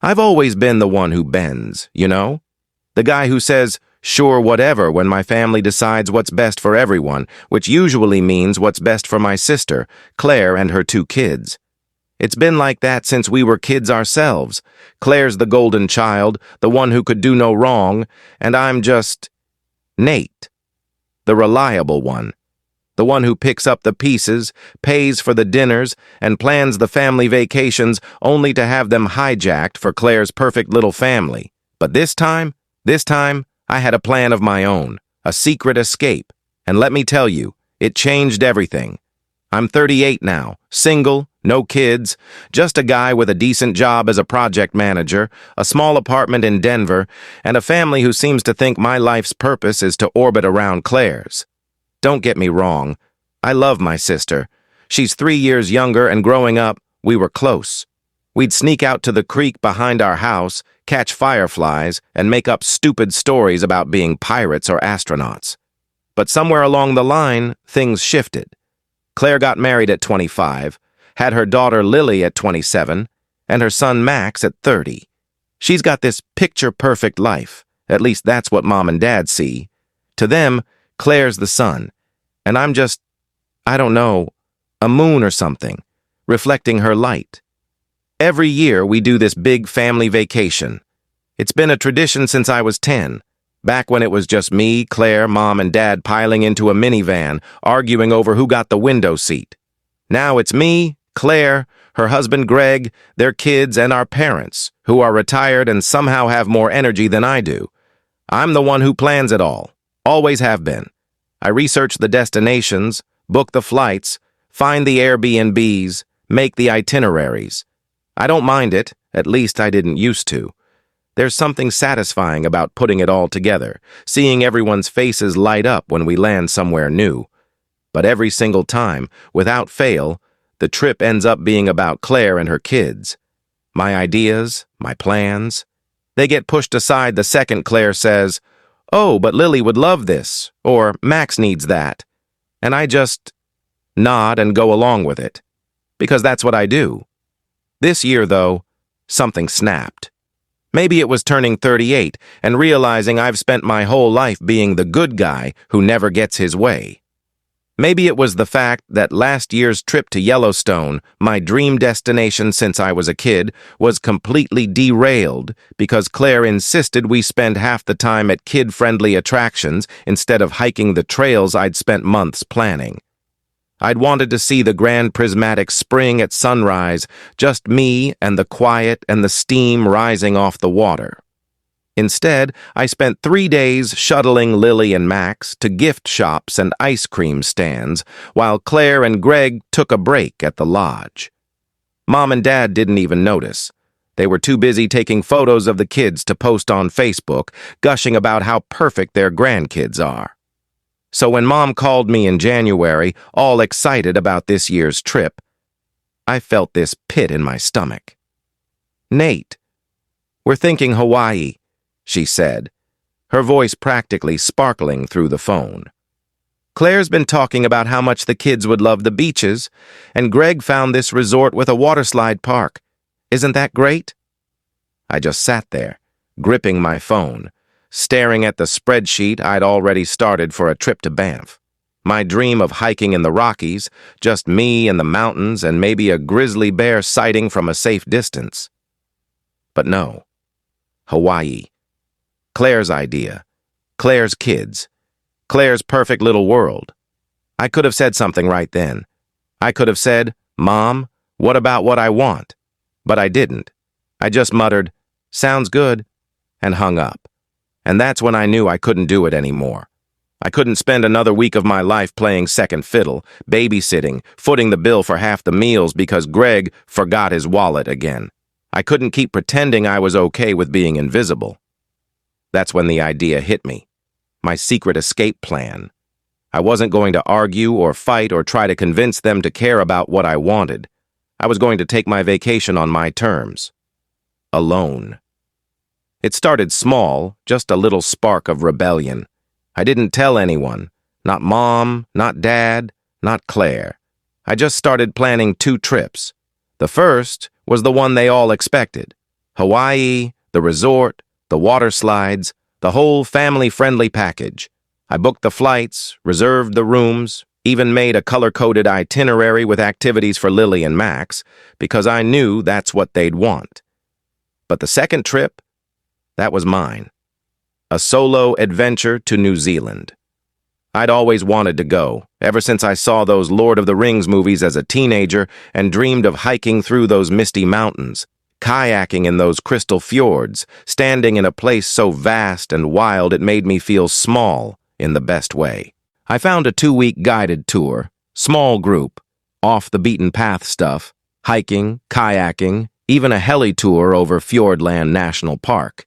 I've always been the one who bends, you know? The guy who says, sure, whatever, when my family decides what's best for everyone, which usually means what's best for my sister, Claire, and her 2 kids. It's been like that since we were kids ourselves. Claire's the golden child, the one who could do no wrong, and I'm just Nate, the reliable one. The one who picks up the pieces, pays for the dinners, and plans the family vacations only to have them hijacked for Claire's perfect little family. But this time, I had a plan of my own, a secret escape. And let me tell you, it changed everything. I'm 38 now, single, no kids, just a guy with a decent job as a project manager, a small apartment in Denver, and a family who seems to think my life's purpose is to orbit around Claire's. Don't get me wrong. I love my sister. She's 3 years younger, and growing up, we were close. We'd sneak out to the creek behind our house, catch fireflies, and make up stupid stories about being pirates or astronauts. But somewhere along the line, things shifted. Claire got married at 25, had her daughter Lily at 27, and her son Max at 30. She's got this picture-perfect life. At least that's what Mom and Dad see. To them, Claire's the sun, and I'm just, I don't know, a moon or something, reflecting her light. Every year we do this big family vacation. It's been a tradition since I was 10, back when it was just me, Claire, Mom, and Dad piling into a minivan, arguing over who got the window seat. Now it's me, Claire, her husband Greg, their kids, and our parents, who are retired and somehow have more energy than I do. I'm the one who plans it all, always have been. I research the destinations, book the flights, find the Airbnbs, make the itineraries. I don't mind it, at least I didn't used to. There's something satisfying about putting it all together, seeing everyone's faces light up when we land somewhere new. But every single time, without fail, the trip ends up being about Claire and her kids. My ideas, my plans, they get pushed aside the second Claire says, "Oh, but Lily would love this," or "Max needs that." And I just nod and go along with it, because that's what I do. This year, though, something snapped. Maybe it was turning 38 and realizing I've spent my whole life being the good guy who never gets his way. Maybe it was the fact that last year's trip to Yellowstone, my dream destination since I was a kid, was completely derailed because Claire insisted we spend half the time at kid-friendly attractions instead of hiking the trails I'd spent months planning. I'd wanted to see the grand prismatic spring at sunrise, just me and the quiet and the steam rising off the water. Instead, I spent 3 days shuttling Lily and Max to gift shops and ice cream stands, while Claire and Greg took a break at the lodge. Mom and Dad didn't even notice. They were too busy taking photos of the kids to post on Facebook, gushing about how perfect their grandkids are. So when Mom called me in January, all excited about this year's trip, I felt this pit in my stomach. "Nate, we're thinking Hawaii," she said, her voice practically sparkling through the phone. "Claire's been talking about how much the kids would love the beaches, and Greg found this resort with a waterslide park. Isn't that great?" I just sat there, gripping my phone, staring at the spreadsheet I'd already started for a trip to Banff. My dream of hiking in the Rockies, just me and the mountains and maybe a grizzly bear sighting from a safe distance. But no, Hawaii. Claire's idea. Claire's kids. Claire's perfect little world. I could have said something right then. I could have said, "Mom, what about what I want?" But I didn't. I just muttered, "Sounds good," and hung up. And that's when I knew I couldn't do it anymore. I couldn't spend another week of my life playing second fiddle, babysitting, footing the bill for half the meals because Greg forgot his wallet again. I couldn't keep pretending I was okay with being invisible. That's when the idea hit me. My secret escape plan. I wasn't going to argue or fight or try to convince them to care about what I wanted. I was going to take my vacation on my terms. Alone. It started small, just a little spark of rebellion. I didn't tell anyone. Not Mom, not Dad, not Claire. I just started planning 2 trips. The first was the one they all expected. Hawaii, the resort, the water slides, the whole family-friendly package. I booked the flights, reserved the rooms, even made a color-coded itinerary with activities for Lily and Max, because I knew that's what they'd want. But the second trip, that was mine. A solo adventure to New Zealand. I'd always wanted to go, ever since I saw those Lord of the Rings movies as a teenager and dreamed of hiking through those misty mountains, kayaking in those crystal fjords, standing in a place so vast and wild it made me feel small in the best way. I found a 2-week guided tour, small group, off-the-beaten-path stuff, hiking, kayaking, even a heli tour over Fjordland National Park.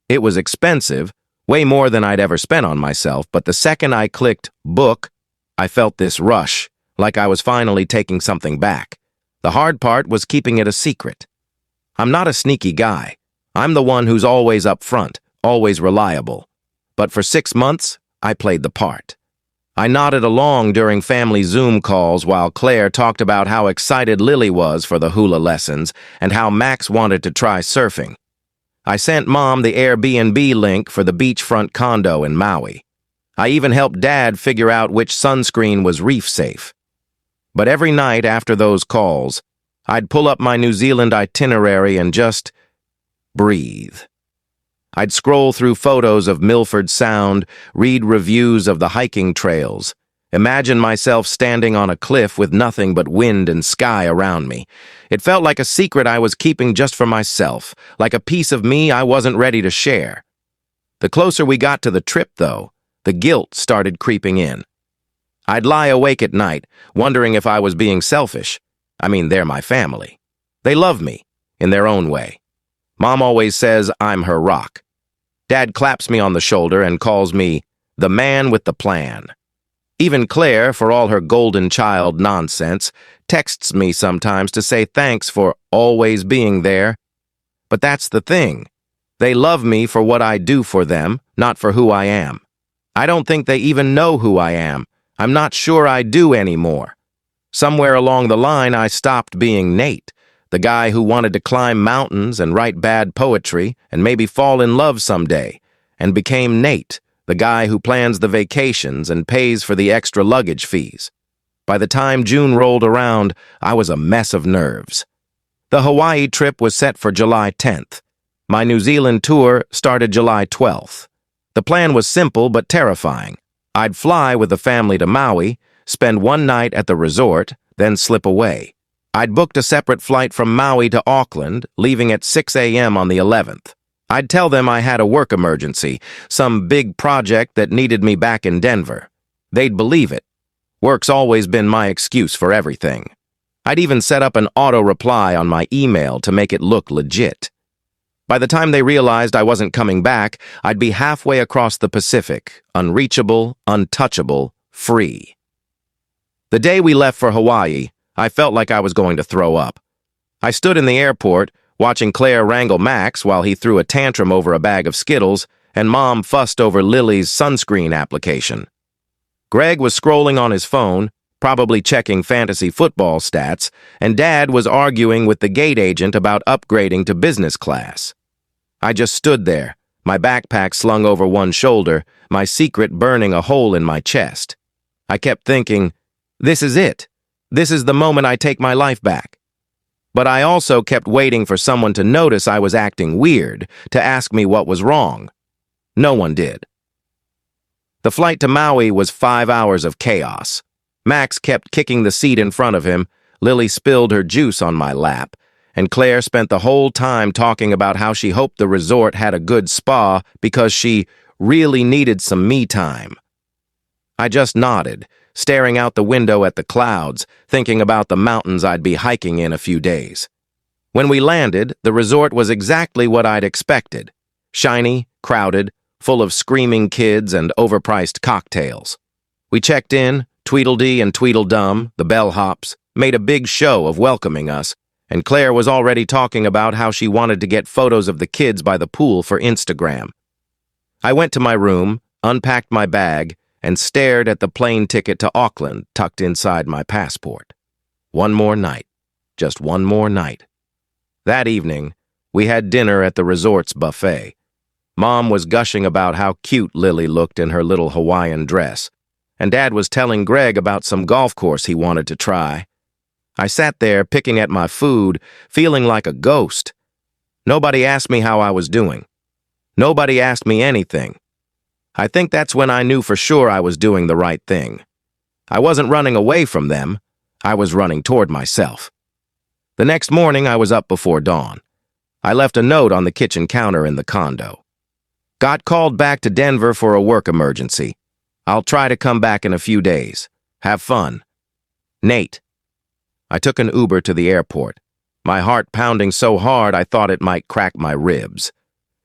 It was expensive, way more than I'd ever spent on myself, but the second I clicked book, I felt this rush, like I was finally taking something back. The hard part was keeping it a secret. I'm not a sneaky guy. I'm the one who's always up front, always reliable. But for 6 months, I played the part. I nodded along during family Zoom calls while Claire talked about how excited Lily was for the hula lessons and how Max wanted to try surfing. I sent Mom the Airbnb link for the beachfront condo in Maui. I even helped Dad figure out which sunscreen was reef safe. But every night after those calls, I'd pull up my New Zealand itinerary and just breathe. I'd scroll through photos of Milford Sound, read reviews of the hiking trails, imagine myself standing on a cliff with nothing but wind and sky around me. It felt like a secret I was keeping just for myself, like a piece of me I wasn't ready to share. The closer we got to the trip, though, the guilt started creeping in. I'd lie awake at night, wondering if I was being selfish. I mean, they're my family. They love me, in their own way. Mom always says I'm her rock. Dad claps me on the shoulder and calls me the man with the plan. Even Claire, for all her golden child nonsense, texts me sometimes to say thanks for always being there. But that's the thing. They love me for what I do for them, not for who I am. I don't think they even know who I am. I'm not sure I do anymore. Somewhere along the line, I stopped being Nate, the guy who wanted to climb mountains and write bad poetry and maybe fall in love someday, and became Nate, the guy who plans the vacations and pays for the extra luggage fees. By the time June rolled around, I was a mess of nerves. The Hawaii trip was set for July 10th. My New Zealand tour started July 12th. The plan was simple but terrifying. I'd fly with the family to Maui, spend one night at the resort, then slip away. I'd booked a separate flight from Maui to Auckland, leaving at 6 a.m. on the 11th. I'd tell them I had a work emergency, some big project that needed me back in Denver. They'd believe it. Work's always been my excuse for everything. I'd even set up an auto-reply on my email to make it look legit. By the time they realized I wasn't coming back, I'd be halfway across the Pacific, unreachable, untouchable, free. The day we left for Hawaii, I felt like I was going to throw up. I stood in the airport, watching Claire wrangle Max while he threw a tantrum over a bag of Skittles, and Mom fussed over Lily's sunscreen application. Greg was scrolling on his phone, probably checking fantasy football stats, and Dad was arguing with the gate agent about upgrading to business class. I just stood there, my backpack slung over one shoulder, my secret burning a hole in my chest. I kept thinking, this is it. This is the moment I take my life back. But I also kept waiting for someone to notice I was acting weird, to ask me what was wrong. No one did. The flight to Maui was 5 hours of chaos. Max kept kicking the seat in front of him, Lily spilled her juice on my lap, and Claire spent the whole time talking about how she hoped the resort had a good spa because she really needed some me time. I just nodded, staring out the window at the clouds, thinking about the mountains I'd be hiking in a few days. When we landed, the resort was exactly what I'd expected. Shiny, crowded, full of screaming kids and overpriced cocktails. We checked in, Tweedledee and Tweedledum, the bellhops, made a big show of welcoming us, and Claire was already talking about how she wanted to get photos of the kids by the pool for Instagram. I went to my room, unpacked my bag, and stared at the plane ticket to Auckland tucked inside my passport. One more night. Just one more night. That evening, We had dinner at the resort's buffet. Mom was gushing about how cute Lily looked in her little Hawaiian dress, and Dad was telling Greg about some golf course he wanted to try. I sat there picking at my food, feeling like a ghost. Nobody asked me how I was doing. Nobody asked me anything. I think that's when I knew for sure I was doing the right thing. I wasn't running away from them. I was running toward myself. The next morning, I was up before dawn. I left a note on the kitchen counter in the condo. Got called back to Denver for a work emergency. I'll try to come back in a few days. Have fun. Nate. I took an Uber to the airport, my heart pounding so hard I thought it might crack my ribs.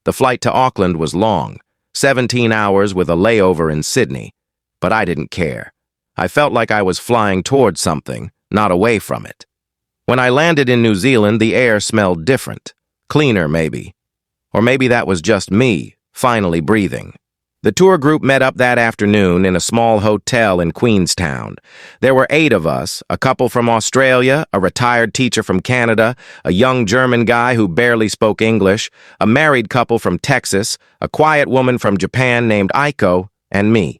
The flight to Auckland was long, 17 hours with a layover in Sydney, but I didn't care. I felt like I was flying toward something, not away from it. When I landed in New Zealand, the air smelled different, cleaner maybe. Or maybe that was just me, finally breathing. The tour group met up that afternoon in a small hotel in Queenstown. There were 8 of us, a couple from Australia, a retired teacher from Canada, a young German guy who barely spoke English, a married couple from Texas, a quiet woman from Japan named Aiko, and me.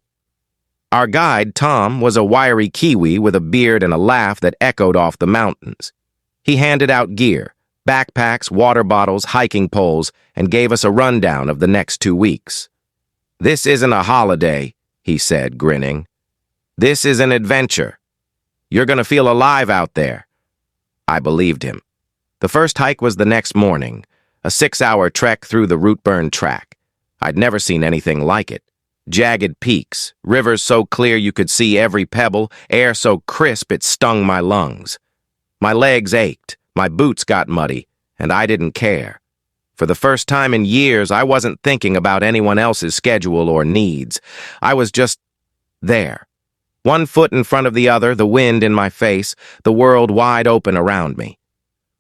Our guide, Tom, was a wiry Kiwi with a beard and a laugh that echoed off the mountains. He handed out gear, backpacks, water bottles, hiking poles, and gave us a rundown of the next 2 weeks. "This isn't a holiday," he said, grinning. "This is an adventure. You're going to feel alive out there." I believed him. The first hike was the next morning, a 6-hour trek through the root-burned track. I'd never seen anything like it. Jagged peaks, rivers so clear you could see every pebble, air so crisp it stung my lungs. My legs ached, my boots got muddy, and I didn't care. For the first time in years, I wasn't thinking about anyone else's schedule or needs. I was just there. One foot in front of the other, the wind in my face, the world wide open around me.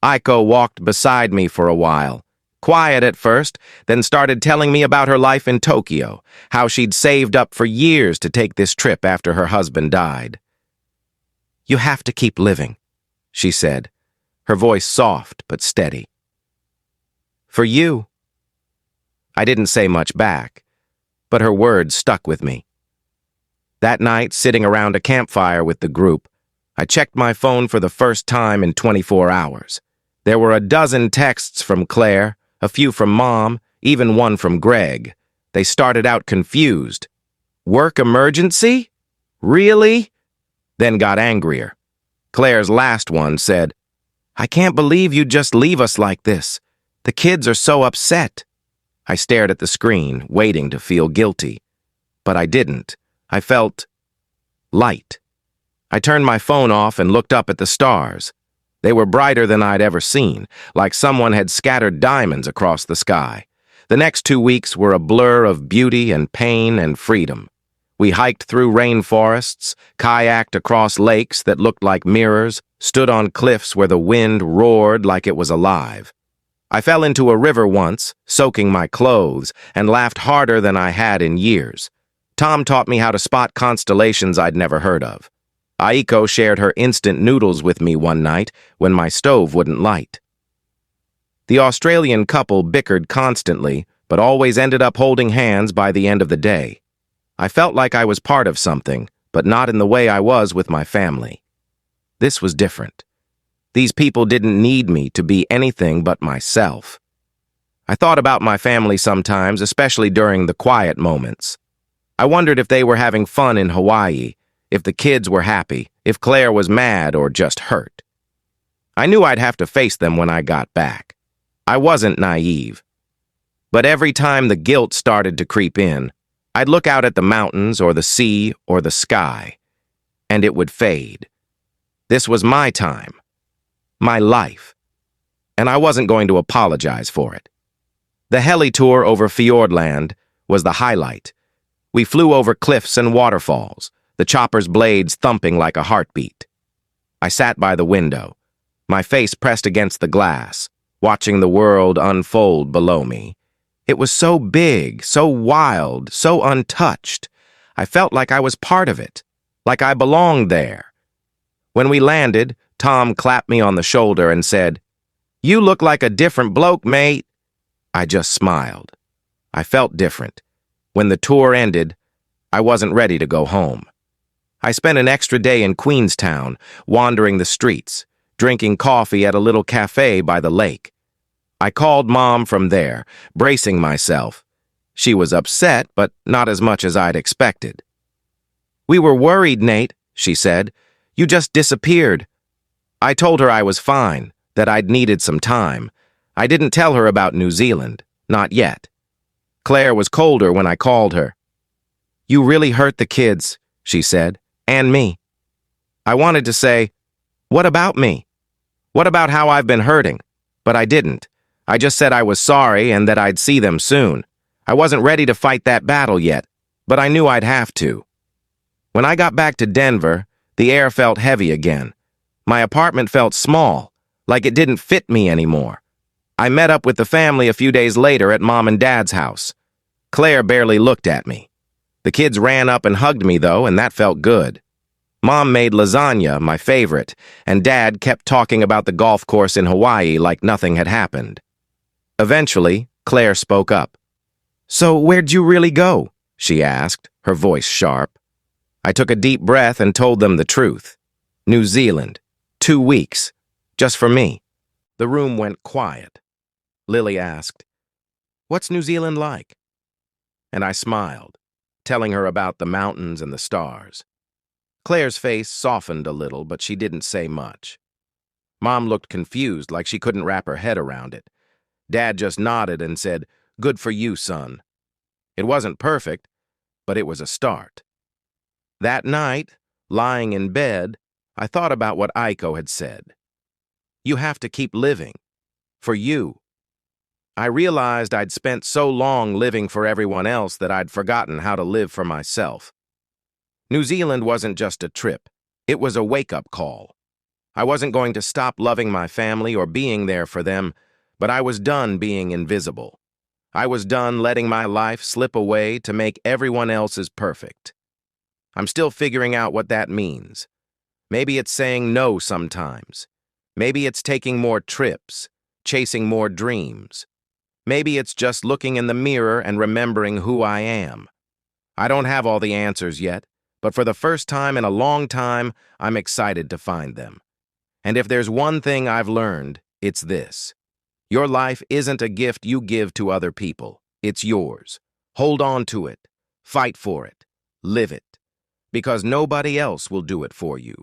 Aiko walked beside me for a while. Quiet at first, then started telling me about her life in Tokyo, how she'd saved up for years to take this trip after her husband died. "You have to keep living," she said, her voice soft but steady. "For you." I didn't say much back, but her words stuck with me. That night, sitting around a campfire with the group, I checked my phone for the first time in 24 hours. There were a dozen texts from Claire, a few from Mom, even one from Greg. They started out confused. "Work emergency? Really?" Then got angrier. Claire's last one said, "I can't believe you'd just leave us like this. The kids are so upset." I stared at the screen, waiting to feel guilty. But I didn't. I felt light. I turned my phone off and looked up at the stars. They were brighter than I'd ever seen, like someone had scattered diamonds across the sky. The next 2 weeks were a blur of beauty and pain and freedom. We hiked through rainforests, kayaked across lakes that looked like mirrors, stood on cliffs where the wind roared like it was alive. I fell into a river once, soaking my clothes, and laughed harder than I had in years. Tom taught me how to spot constellations I'd never heard of. Aiko shared her instant noodles with me one night when my stove wouldn't light. The Australian couple bickered constantly, but always ended up holding hands by the end of the day. I felt like I was part of something, but not in the way I was with my family. This was different. These people didn't need me to be anything but myself. I thought about my family sometimes, especially during the quiet moments. I wondered if they were having fun in Hawaii, if the kids were happy, if Claire was mad or just hurt. I knew I'd have to face them when I got back. I wasn't naive. But every time the guilt started to creep in, I'd look out at the mountains or the sea or the sky, and it would fade. This was my time. My life, and I wasn't going to apologize for it. The heli tour over Fiordland was the highlight. We flew over cliffs and waterfalls, the chopper's blades thumping like a heartbeat. I sat by the window, my face pressed against the glass, watching the world unfold below me. It was so big, so wild, so untouched. I felt like I was part of it, like I belonged there. When we landed, Tom clapped me on the shoulder and said, "You look like a different bloke, mate." I just smiled. I felt different. When the tour ended, I wasn't ready to go home. I spent an extra day in Queenstown, wandering the streets, drinking coffee at a little cafe by the lake. I called Mom from there, bracing myself. She was upset, but not as much as I'd expected. "We were worried, Nate," she said. "You just disappeared." I told her I was fine, that I'd needed some time. I didn't tell her about New Zealand, not yet. Claire was colder when I called her. "You really hurt the kids," she said, "and me." I wanted to say, "What about me? What about how I've been hurting?" But I didn't. I just said I was sorry and that I'd see them soon. I wasn't ready to fight that battle yet, but I knew I'd have to. When I got back to Denver, the air felt heavy again. My apartment felt small, like it didn't fit me anymore. I met up with the family a few days later at Mom and Dad's house. Claire barely looked at me. The kids ran up and hugged me, though, and that felt good. Mom made lasagna, my favorite, and Dad kept talking about the golf course in Hawaii like nothing had happened. Eventually, Claire spoke up. "So where'd you really go?" she asked, her voice sharp. I took a deep breath and told them the truth. New Zealand. 2 weeks. Just for me. The room went quiet. Lily asked, "What's New Zealand like?" And I smiled, telling her about the mountains and the stars. Claire's face softened a little, but she didn't say much. Mom looked confused, like she couldn't wrap her head around it. Dad just nodded and said, "Good for you, son." It wasn't perfect, but it was a start. That night, lying in bed, I thought about what Aiko had said. You have to keep living. For you. I realized I'd spent so long living for everyone else that I'd forgotten how to live for myself. New Zealand wasn't just a trip. It was a wake-up call. I wasn't going to stop loving my family or being there for them, but I was done being invisible. I was done letting my life slip away to make everyone else's perfect. I'm still figuring out what that means. Maybe it's saying no sometimes. Maybe it's taking more trips, chasing more dreams. Maybe it's just looking in the mirror and remembering who I am. I don't have all the answers yet, but for the first time in a long time, I'm excited to find them. And if there's one thing I've learned, it's this. Your life isn't a gift you give to other people. It's yours. Hold on to it. Fight for it. Live it. Because nobody else will do it for you.